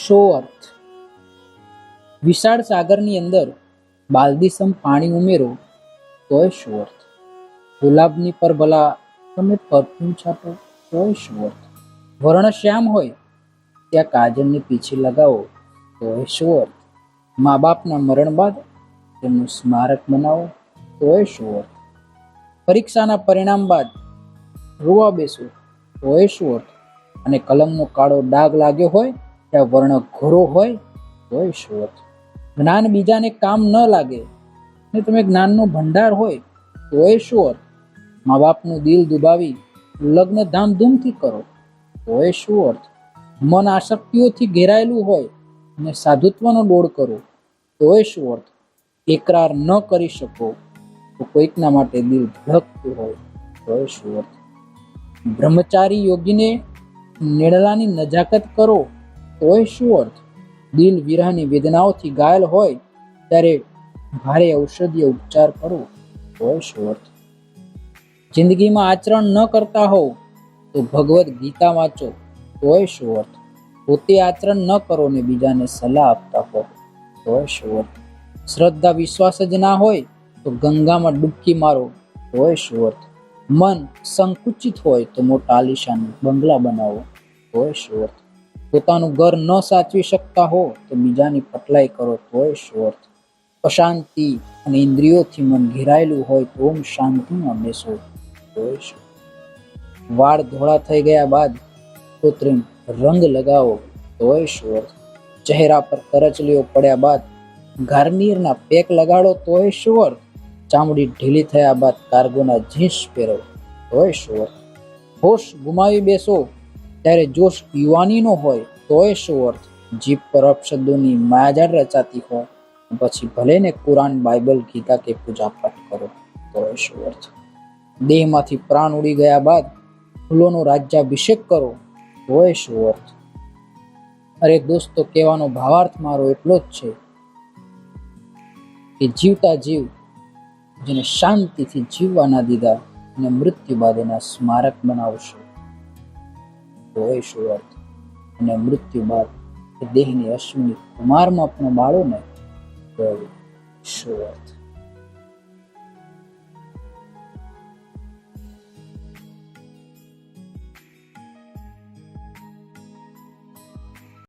Show અર્થ. વિશાળ સાગરની અંદર બાલદીસમ પાણી ઉમેરો તોય શો અર્થ. ગુલાબની પર ભલા તમે પરફ્યુમ છાંટો તોય શો અર્થ. વર્ણ શ્યામ હોય ત્યાં કાજલની પીછી લગાવો તોય શો અર્થ. મા બાપના મરણ બાદ તેમનું સ્મારક બનાવો તોય શો અર્થ. પરીક્ષાના પરિણામ બાદ રોવા બેસો તોય શો અર્થ. અને કલમનો કાળો ડાઘ લાગ્યો હોય ત્યાં વર્ણ ઘોરો હોય તોય શો અર્થ. જ્ઞાન બીજાને કામ ન લાગે ને તમે જ્ઞાનનો ભંડાર હોય તોય શો અર્થ. મા બાપનું દિલ દુબાવી લગ્ન ધામધૂમથી કરો તોય શો અર્થ. મન આસક્તિઓથી ઘેરાયેલું હોય અને સાધુત્વનો દોડ કરો તોય શો અર્થ. એકરાર ન કરી શકો તો કોઈકના માટે દિલ ધડકતું હોય તોય શો અર્થ. બ્રહ્મચારી યોગીને નેડલાની નજાકત કરો તોય શો અર્થ. દિલ વિરહની વેદનાઓથી ઘાયલ હોય ત્યારે ભારે ઔષધીય ઉપચાર કરો તોય શો અર્થ. જિંદગીમાં આચરણ ન કરતા હોવ તો ભગવદ્ ગીતા વાંચો તોય શો અર્થ. પોતે આચરણ ન કરો ને બીજાને સલાહ આપતા હો તોય શો અર્થ. શ્રદ્ધા વિશ્વાસ જ ના હોય તો ગંગામાં ડૂબકી મારો તોય શો અર્થ. મન સંકુચિત હોય તો મોટા આલિશાન બંગલા બનાવો તોય શો અર્થ. પોતાનું ઘર ન સાચવી શકતા હો તો બીજાની પટલાઈ કરો તોય શો અર્થ. અશાંતિ અને ઇન્દ્રિયોથી મન ઘેરાયેલું હોય તો ઓમ શાંતિમાં બેસો તોય શો. વાળ ધોળા થઈ ગયા બાદ કૃત્રિમ રંગ લગાવો તોય શો અર્થ. ચહેરા પર કરચલીઓ પડ્યા બાદ ગાર્નિયરના પેક લગાડો તોય શો અર્થ. ચામડી ઢીલી થયા બાદ કાર્ગોના જીન્સ પહેરો તોય શો અર્થ. હોશ ગુમાવી બેસો ત્યારે જોશ યુવાનીનો હોય તોય શો અર્થ. જીભ પર અપશબ્દોની માયાજાળ રચાતી હોય પછી ભલે ને કુરાન બાઇબલ ગીતા કે પૂજા પાઠ કરો તોય શો અર્થ. દેહમાંથી પ્રાણ ઉડી ગયા બાદ ફૂલોનો રાજ્યાભિષેક કરો તોય શો અર્થ. અરે દોસ્તો, કહેવાનો ભાવાર્થ મારો એટલો જ છે કે જીવતા જીવ જેને શાંતિથી જીવવા ના દીધા અને મૃત્યુ બાદ એના સ્મારક બનાવશો તોય શો અર્થ. અને મૃત્યુ બાદ એ દેહની અશ્વિની કુમારમાં પણ બાળો ને તોય શો અર્થ.